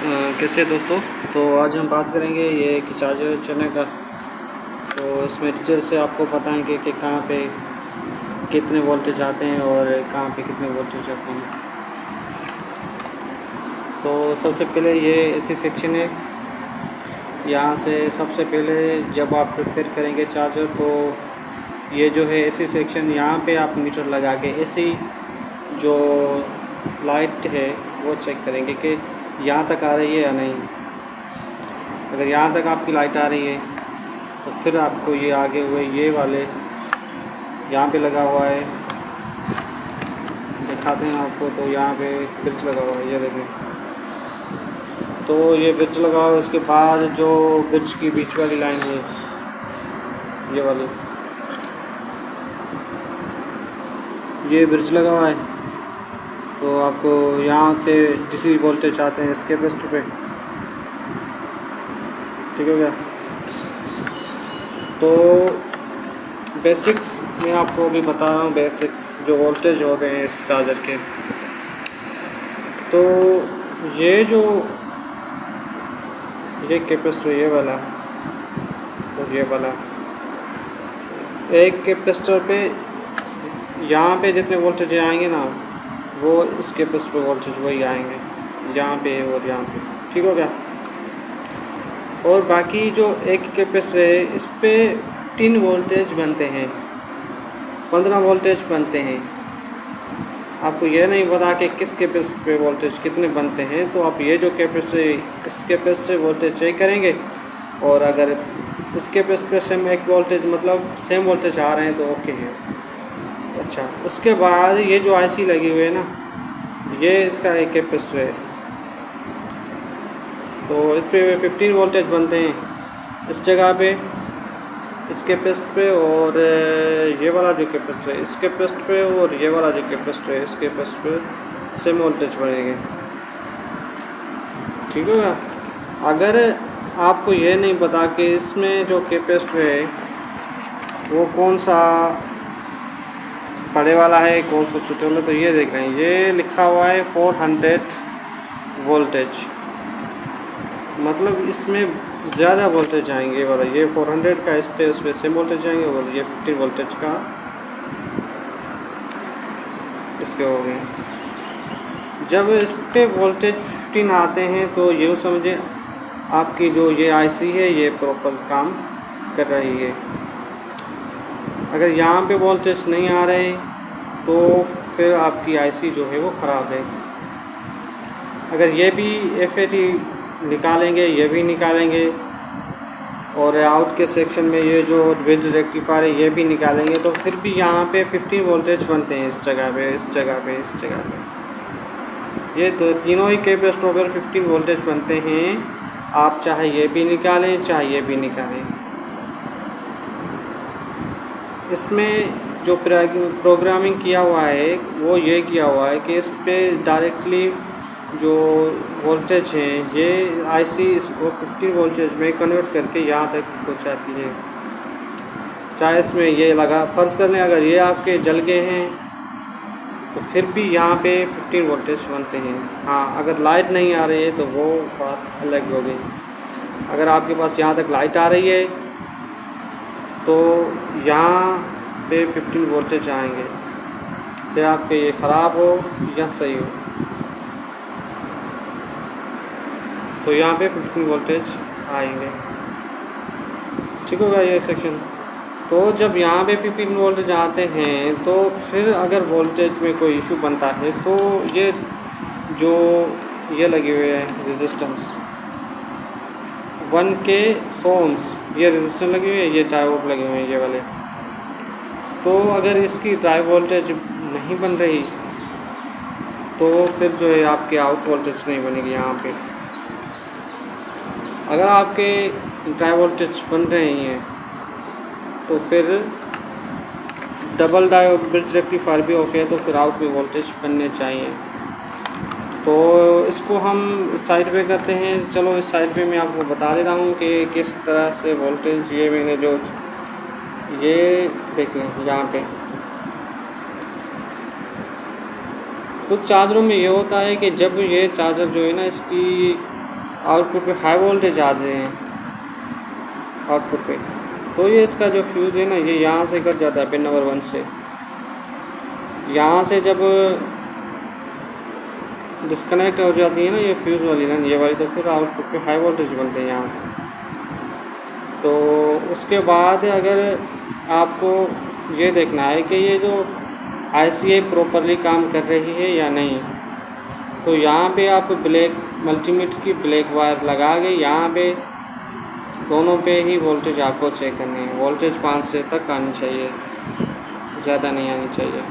कैसे दोस्तों। तो आज हम बात करेंगे ये कि चार्जर चलने का। तो इसमें डिटेल से आपको बताएंगे कि कहाँ पे कितने वोल्टेज आते हैं और कहाँ पे कितने वोल्टेज आते हैं। तो सबसे पहले ये एसी सेक्शन है। यहाँ से सबसे पहले जब आप प्रिपेयर करेंगे चार्जर, तो ये जो है एसी सेक्शन, यहाँ पे आप मीटर लगा के एसी जो लाइट है वो चेक करेंगे कि यहाँ तक आ रही है या नहीं। अगर यहाँ तक आपकी लाइट आ रही है तो फिर आपको ये आगे हुए ये वाले यहाँ पे लगा हुआ है, दिखाते हैं आपको। तो यहाँ पे ब्रिज लगा हुआ है, ये देखें। तो ये ब्रिज लगा हुआ है, उसके बाद जो ब्रिज की बीच वाली लाइन है ये वाली, ये ब्रिज लगा हुआ है। तो आपको यहाँ पे डीसी वोल्टेज आते हैं इसके बेस्ट पे, ठीक हो गया। तो बेसिक्स मैं आपको अभी बता रहा हूँ, बेसिक्स जो वोल्टेज हो गए हैं इस चार्जर के। तो ये जो ये कैपेसिटर ये वाला और ये वाला, एक कैपेसिटर पे यहाँ पे जितने वोल्टेज आएंगे ना, वो इस कैपेसिटर पे वोल्टेज वही आएंगे, यहाँ पे और यहाँ पे, ठीक हो गया। और बाकी जो एक कैपेसिटर है इस पे 3 वोल्टेज बनते हैं, 15 वोल्टेज बनते हैं। आपको यह नहीं पता कि किस कैपेसिटर पे वोल्टेज कितने बनते हैं, तो आप ये जो कैपेसिटर इस कैपेसिटर वोल्टेज चेक करेंगे, और अगर इस कैपेसिटर सेम एक वोल्टेज मतलब सेम वोल्टेज आ रहे हैं तो ओके है। अच्छा, उसके बाद ये जो आईसी लगी हुई है ना, ये इसका एक कैपेसिटर है। तो इस पे 15 वोल्टेज बनते हैं इस जगह पे, इस कैपेसिटर पे, और ये वाला जो कैपेसिटर है इस कैपेसिटर पे, और ये वाला जो कैपेसिटर है इस कैपेसिटर पे सेम वोल्टेज बनेंगे, ठीक होगा। अगर आपको ये नहीं पता कि इसमें जो कैपेसिटर है वो कौन सा बड़े वाला है कौन सा छोटे वाला, तो ये देख रहे हैं, ये लिखा हुआ है 400 वोल्टेज, मतलब इसमें ज़्यादा वोल्टेज आएंगे वाला। ये 400 का इस पे सेम वोल्टेज आएंगे, और ये 15 वोल्टेज का इसके हो गए। जब इस पे वोल्टेज 15 आते हैं तो यूँ समझे आपकी जो ये आईसी है ये प्रॉपर काम कर रही है। अगर यहाँ पे वोल्टेज नहीं आ रहे तो फिर आपकी आईसी जो है वो ख़राब है। अगर ये भी एफएटी निकालेंगे, ये भी निकालेंगे, और आउट के सेक्शन में ये जो ब्रिज रेक्टिफायर है ये भी निकालेंगे, तो फिर भी यहाँ पे 15 वोल्टेज बनते हैं इस जगह पे, इस जगह पे, इस जगह पे। ये तो तीनों ही कैपेसिटर पर 15 वोल्टेज बनते हैं। आप चाहे ये भी निकालें चाहे ये भी निकालें। इसमें जो प्रोग्रामिंग किया हुआ है वो ये किया हुआ है कि इस पर डायरेक्टली जो वोल्टेज है ये आईसी इसको 15 वोल्टेज में कन्वर्ट करके यहाँ तक पहुँचाती है। चाहे इसमें ये लगा, फ़र्ज़ कर लें अगर ये आपके जल गए हैं तो फिर भी यहाँ पे 15 वोल्टेज बनते हैं। हाँ, अगर लाइट नहीं आ रही है तो वो बात अलग हो गई। अगर आपके पास यहाँ तक लाइट आ रही है तो यहाँ पे 15 वोल्टेज आएंगे, चाहे आपके ये ख़राब हो या सही हो, तो यहाँ पे 15 वोल्टेज आएंगे, ठीक होगा ये सेक्शन। तो जब यहाँ पे 15 वोल्टेज आते हैं तो फिर अगर वोल्टेज में कोई इशू बनता है तो ये जो ये लगे हुए हैं रेजिस्टेंस 1K ओम्स, ये रेजिस्टेंस लगे हुए हैं, ये डायोड लगे हुए हैं ये वाले। तो अगर इसकी ड्राइव वोल्टेज नहीं बन रही तो फिर जो है आपके आउट वोल्टेज नहीं बनेगी यहाँ पे। अगर आपके ड्राइव वोल्टेज बन रही हैं तो फिर डबल डायोड ब्रिज रेक्टिफायर भी ओके है, तो फिर आउट में वोल्टेज बनने चाहिए। तो इसको हम इस साइड पे करते हैं। चलो इस साइड पे मैं आपको बता दे रहा हूँ कि किस तरह से वोल्टेज, ये मैंने जो ये देख लें यहाँ पे कुछ चार्जरों में ये होता है कि जब ये चार्जर जो है ना इसकी आउटपुट पे हाई वोल्टेज आ रहे हैं आउटपुट पे, तो ये इसका जो फ्यूज़ है ना ये यहाँ से कट जाता है पिन नंबर 1 से। यहाँ से जब डिस्कनेक्ट हो जाती है ना ये फ्यूज़ वाली लाइन ये वाली, तो फिर आउटपुट पे हाई वोल्टेज बनते हैं यहाँ से। तो उसके बाद अगर आपको ये देखना है कि ये जो IC प्रॉपरली काम कर रही है या नहीं, तो यहाँ पे आप ब्लैक मल्टीमीटर की ब्लैक वायर लगा के यहाँ पे दोनों पे ही वोल्टेज आपको चेक करनी है। वोल्टेज 5 से तक आनी चाहिए, ज़्यादा नहीं आनी चाहिए।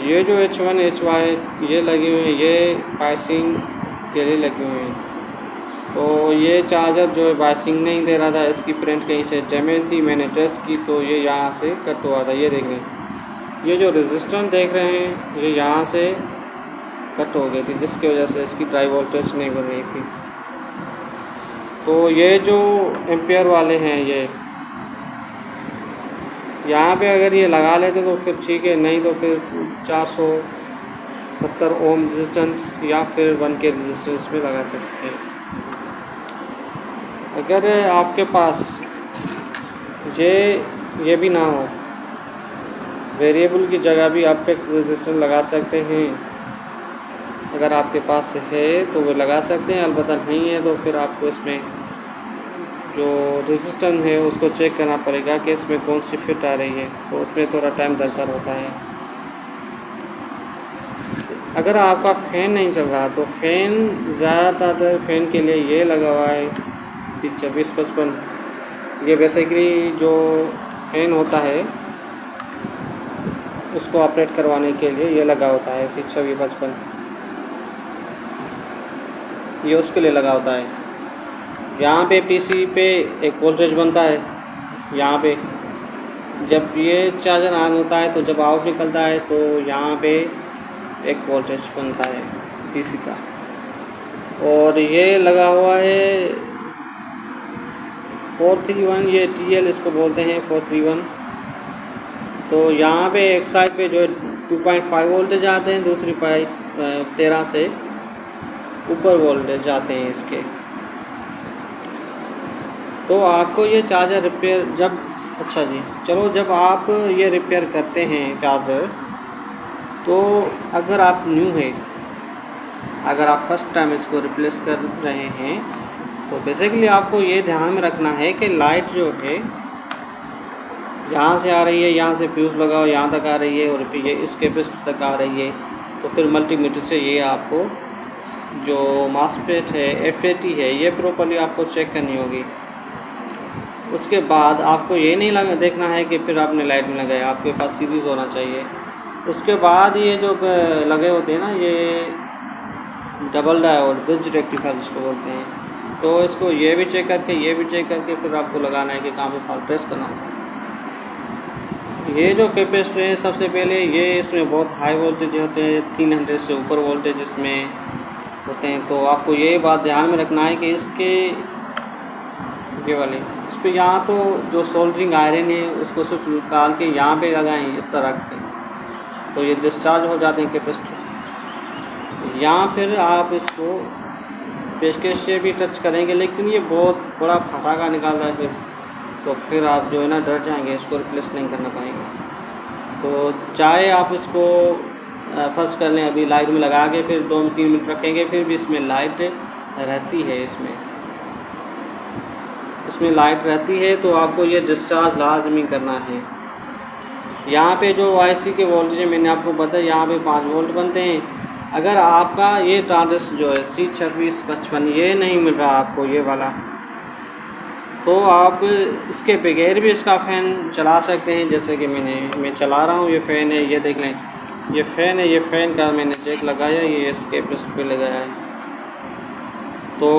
ये जो H1 HY ये लगी हुई है ये बायसिंग के लिए लगी हुई है। तो ये चार्जर जो है बायसिंग नहीं दे रहा था, इसकी प्रिंट कहीं से डैमेज थी, मैंने टेस्ट की तो ये यहाँ से कट हुआ था। ये देख लें, ये जो रेजिस्टेंस देख रहे हैं ये यहाँ से कट हो गई थी, जिसकी वजह से इसकी ड्राई वोल्टेज नहीं बन रही थी। तो ये जो एम्पियर वाले हैं ये यहाँ पे अगर ये लगा लेते तो फिर ठीक है, नहीं तो फिर 470 ओम रेजिस्टेंस या फिर 1 के रेजिस्टेंस में लगा सकते हैं। अगर आपके पास ये भी ना हो, वेरिएबल की जगह भी आप फिक्स रेजिस्टेंस लगा सकते हैं। अगर आपके पास है तो वो लगा सकते हैं, अलबत्ता नहीं है तो फिर आपको इसमें जो रेजिस्टेंस है उसको चेक करना पड़ेगा कि इसमें कौन सी फिट आ रही है, तो उसमें थोड़ा टाइम दरकार होता है। अगर आपका फ़ैन नहीं चल रहा तो फ़ैन ज़्यादातर फ़ैन के लिए ये लगा हुआ है C2655। ये बेसिकली जो फ़ैन होता है उसको ऑपरेट करवाने के लिए ये लगा होता है C2655, ये उसके लिए लगा होता है। यहाँ पे PC पे एक वोल्टेज बनता है, यहाँ पे जब ये चार्जर ऑन होता है तो जब आउट निकलता है तो यहाँ पे एक वोल्टेज बनता है PC का। और ये लगा हुआ है 431, ये TL इसको बोलते हैं 431। तो यहाँ पे एक साइड पे जो 2.5 वोल्टेज आते हैं, दूसरी पाइप 13 से ऊपर वोल्टेज जाते हैं इसके। तो आपको ये चार्जर रिपेयर जब आप ये रिपेयर करते हैं चार्जर, तो अगर आप न्यू है, अगर आप फर्स्ट टाइम इसको रिप्लेस कर रहे हैं, तो बेसिकली आपको ये ध्यान में रखना है कि लाइट जो है यहाँ से आ रही है, यहाँ से फ्यूज़ लगाओ यहाँ तक आ रही है और फिर ये इस कैपेसिटर तक आ रही है। तो फिर मल्टीमीटर से ये आपको जो मासफेट है FAT है ये प्रॉपर्ली आपको चेक करनी होगी। उसके बाद आपको ये नहीं देखना है कि फिर आपने लाइट में लगाया, आपके पास सीरीज़ होना चाहिए। उसके बाद ये जो लगे होते हैं ना ये डबल डायोड ब्रिज रेक्टिफायर जिसको बोलते हैं, तो इसको ये भी चेक करके फिर आपको लगाना है कि कहाँ पे फॉल्ट प्रेस करना होगा। ये जो कैपेसिटर है सबसे पहले ये इसमें बहुत हाई वोल्टेज होते हैं, 300 से ऊपर वोल्टेज इसमें होते हैं। तो आपको ये बात ध्यान में रखना है कि इसके ये वाले इस पर यहाँ तो जो सोल्डरिंग आयरन है उसको सिर्फ निकाल के यहाँ पे लगाएं इस तरह से, तो ये डिस्चार्ज हो जाते हैं कैपेसिटर। यहाँ फिर आप इसको पेशकश से भी टच करेंगे, लेकिन ये बहुत बड़ा फटाका निकालता है फिर आप जो है ना डर जाएंगे, इसको रिप्लेस नहीं करना पाएंगे। तो चाहे आप इसको फर्स्ट कर लें, अभी लाइट में लगा के फिर 2-3 मिनट रखेंगे, फिर भी इसमें लाइट रहती है, इसमें लाइट रहती है, तो आपको ये डिस्चार्ज लाजमी करना है। यहाँ पे जो IC के वोल्टेज मैंने आपको बताया, यहाँ पे 5 वोल्ट बनते हैं। अगर आपका ये ट्रांजिस्टर जो है C2655 ये नहीं मिल रहा आपको ये वाला, तो आप इसके बगैर भी इसका फ़ैन चला सकते हैं। जैसे कि मैं चला रहा हूँ, ये फ़ैन है, ये देख लें, ये फ़ैन है, ये फ़ैन का मैंने जैक लगाया, ये इसके कैपेसिटर पे लगाया है। तो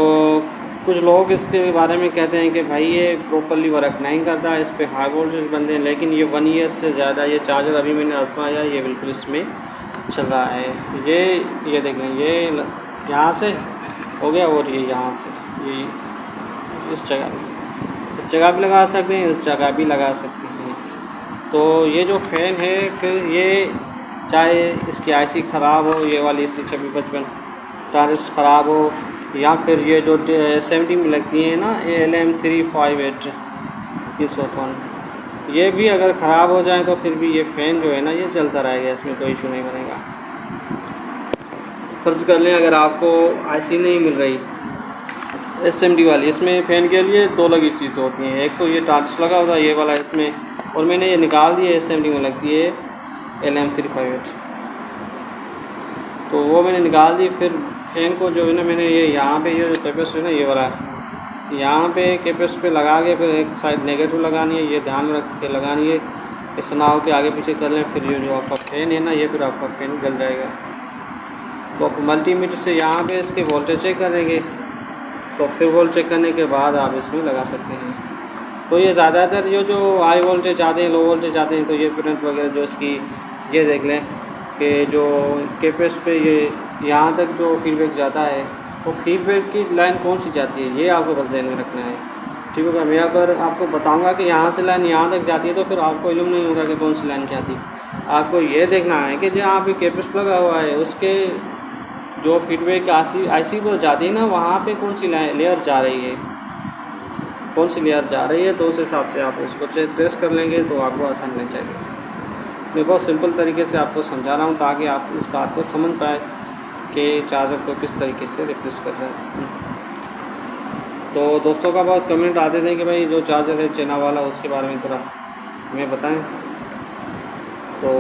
कुछ लोग इसके बारे में कहते हैं कि भाई ये प्रॉपर्ली वर्क नहीं करता, इस पे हाई वोल्टेज बनते हैं, लेकिन ये 1 ईयर से ज़्यादा ये चार्जर अभी मैंने आजमाया, ये बिल्कुल इसमें चल रहा है। ये देख लें, ये यहाँ से हो गया और ये यहाँ से ये इस जगह भी लगा सकते हैं, इस जगह भी लगा सकते हैं। तो ये जो फ़ैन है, फिर ये चाहे इसकी IC ख़राब हो, ये वाली C2655 ट्रांजिस्टर ख़राब हो, या फिर ये जो 70 में लगती हैं ना LM358 300 ये भी अगर ख़राब हो जाए तो फिर भी ये फ़ैन जो है ना ये चलता रहेगा, इसमें कोई इशू नहीं बनेगा। फ़र्ज़ कर लें अगर आपको आईसी नहीं मिल रही SMD वाली, इसमें फ़ैन के लिए दो लगी चीज़ होती हैं, एक तो ये टार्च लगा होता है ये वाला इसमें, और मैंने ये निकाल दिया SMD में लगती है LM358, तो वो मैंने निकाल दी। फिर फ़ैन को जो है ना मैंने ये यहाँ पे ये जो कैपेसिटर है ना ये वाला यहाँ पे कैपेसिटर पे लगा के फिर एक साइड नेगेटिव लगानी है, ये ध्यान में रख के लगानी है, ऐसा ना हो कि आगे पीछे कर लें फिर ये जो आपका फ़ैन है ना ये फिर आपका फ़ैन जल जाएगा। तो आप मल्टीमीटर से यहाँ पे इसके वोल्टेज चेक करेंगे, तो फिर वोल्ट चेक करने के बाद आप इसमें लगा सकते हैं। तो ये ज़्यादातर ये जो हाई वोल्टेज आते हैं लो वोल्टेज आते हैं, तो ये करंट वगैरह जो इसकी ये देख लें कि जो कैपेसिटर पे ये यहाँ तक जो फीडबैक जाता है, तो फीडबैक की लाइन कौन सी जाती है ये आपको बस ध्यान में रखना है। ठीक होगा। मैं अगर आपको बताऊंगा कि यहाँ से लाइन यहाँ तक जाती है तो फिर आपको इल्म नहीं होगा कि कौन सी लाइन क्या थी। आपको ये देखना है कि जहाँ पे कैपेसिटर लगा हुआ है उसके जो फीडबैक आईसी पर जाती है ना वहाँ पे कौन सी लेयर जा रही है, कौन सी लेयर जा रही है, तो उस हिसाब से आप उसको ट्रेस कर लेंगे तो आपको आसान लग जाएगा। मैं बहुत सिंपल तरीके से आपको समझा रहा हूँ ताकि आप इस बात को समझ पाए कि चार्जर को किस तरीके से रिप्लेस कर रहे हैं। तो दोस्तों का बहुत कमेंट आते थे कि भाई जो चार्जर है चाइना वाला उसके बारे में थोड़ा हमें बताएं। तो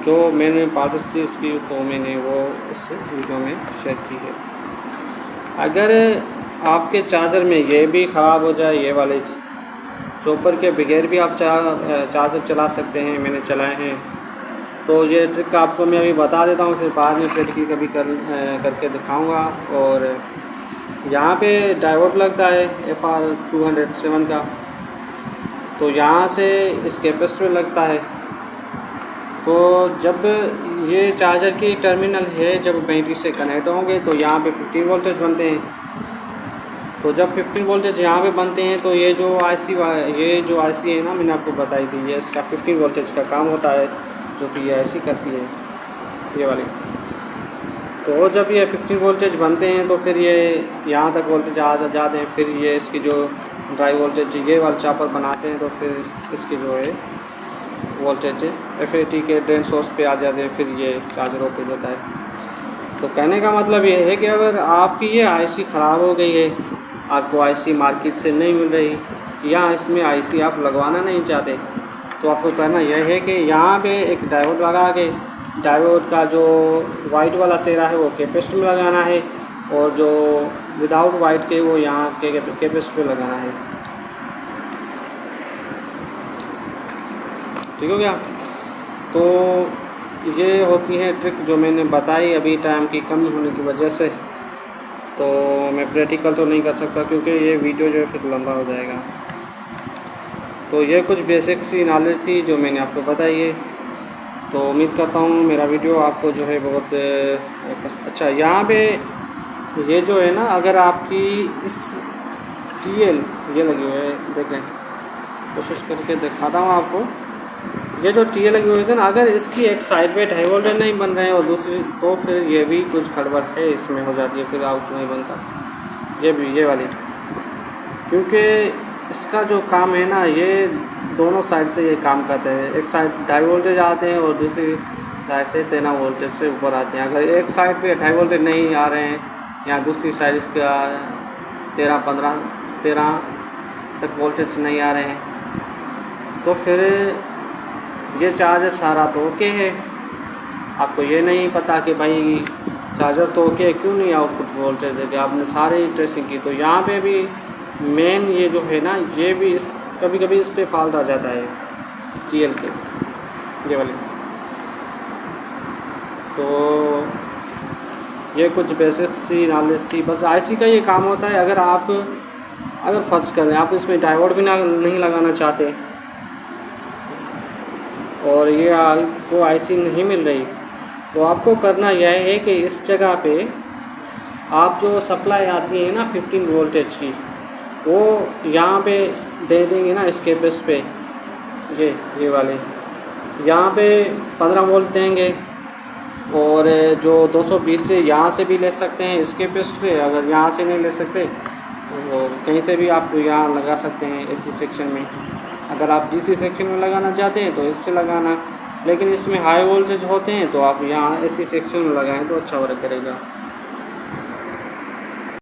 जो मैंने पार्ट्स थी उसकी तो मैंने वो इस वीडियो में शेयर की है। अगर आपके चार्जर में ये भी ख़राब हो जाए, ये वाले चॉपर के बगैर भी आप चार्जर चला सकते हैं, मैंने चलाए हैं, तो ये ट्रिक आपको मैं अभी बता देता हूँ, फिर बाद में प्रैक्टिकली कभी करके दिखाऊंगा। और यहाँ पे डायोड लगता है FR207 का, तो यहाँ से इस कैपेसिटर लगता है। तो जब ये चार्जर की टर्मिनल है जब बैटरी से कनेक्ट होंगे तो यहाँ पे 15 वोल्टेज बनते हैं। तो जब 15 वोल्टेज यहाँ पे बनते हैं तो ये जो आईसी है ना मैंने आपको बताई थी, ये इसका 15 वोल्टेज का काम होता है जो कि ये आईसी करती है ये वाली। तो जब ये 15 वोल्टेज बनते हैं तो फिर ये यहाँ तक वोल्टेज आ जाते हैं, फिर ये इसकी जो ड्राई वोल्टेज ये वाला चापर बनाते हैं, तो फिर इसकी जो है वोल्टेज FAT के ड्रेन सोर्स पे आ जाते हैं, फिर ये चार्जर ओपन होता है। तो कहने का मतलब ये है कि अगर आपकी ये आईसी ख़राब हो गई है, आपको आईसी मार्केट से नहीं मिल रही या इसमें आईसी आप लगवाना नहीं चाहते, तो आपको करना यह है कि यहाँ पे एक डायोड लगा के डायोड का जो वाइट वाला सेरा है वो कैपेसिटर में लगाना है, और जो विदाउट वाइट के वो यहाँ के कैपेसिटर पे लगाना है। ठीक हो गया। तो ये होती है ट्रिक जो मैंने बताई। अभी टाइम की कमी होने की वजह से तो मैं प्रैक्टिकल तो नहीं कर सकता क्योंकि ये वीडियो जो है फिर लंबा हो जाएगा। तो ये कुछ बेसिक सी नॉलेज थी जो मैंने आपको बताई है। तो उम्मीद करता हूँ मेरा वीडियो आपको जो है बहुत अच्छा। यहाँ पे ये जो है ना अगर आपकी इस TL ये लगी हुई है, देखें कोशिश करके दिखाता हूँ आपको। ये जो TL लगी हुई है ना, अगर इसकी एक साइड पे हाई वोल्टेज नहीं बन रहे हैं और दूसरी, तो फिर ये भी कुछ गड़बड़ है इसमें हो जाती है, फिर आउट नहीं बनता ये भी ये वाली, क्योंकि इसका जो काम है ना ये दोनों साइड से ये काम करते हैं। एक साइड हाई वोल्टेज आते हैं और दूसरी साइड से 13 वोल्टेज से ऊपर आते हैं। अगर एक साइड पे हाई वोल्टेज नहीं आ रहे हैं या दूसरी साइड इसका 13 तक वोल्टेज नहीं आ रहे हैं तो फिर ये चार्जर सारा तो ओके है। आपको ये नहीं पता कि भाई चार्जर तो ओके क्यों नहीं आउटपुट वोल्टेज देते, आपने सारी ट्रेसिंग की। तो यहाँ पे भी मेन ये जो है ना ये भी कभी कभी इस पर फॉल्ट आ जाता है TL के ये वाली। तो ये कुछ बेसिक सी नॉलेज थी बस। आईसी का ये काम होता है, अगर फ़र्ज़ करें आप इसमें डायोड भी नहीं लगाना चाहते और ये आपको आईसी नहीं मिल रही, तो आपको करना यह है कि इस जगह पे आप जो सप्लाई आती है ना 15 वोल्टेज की वो यहाँ पे दे देंगे ना इसके बेस पे, ये वाले यहाँ पे 15 वोल्ट देंगे और जो 220 से यहाँ से भी ले सकते हैं इसके पे से, अगर यहाँ से नहीं ले सकते तो कहीं से भी आप यहाँ लगा सकते हैं एसी सेक्शन में। अगर आप डीसी सेक्शन में लगाना चाहते हैं तो इससे लगाना, लेकिन इसमें हाई वोल्टेज होते हैं तो आप यहाँ एसी सेक्शन में लगाएं तो अच्छा वर्क करेगा।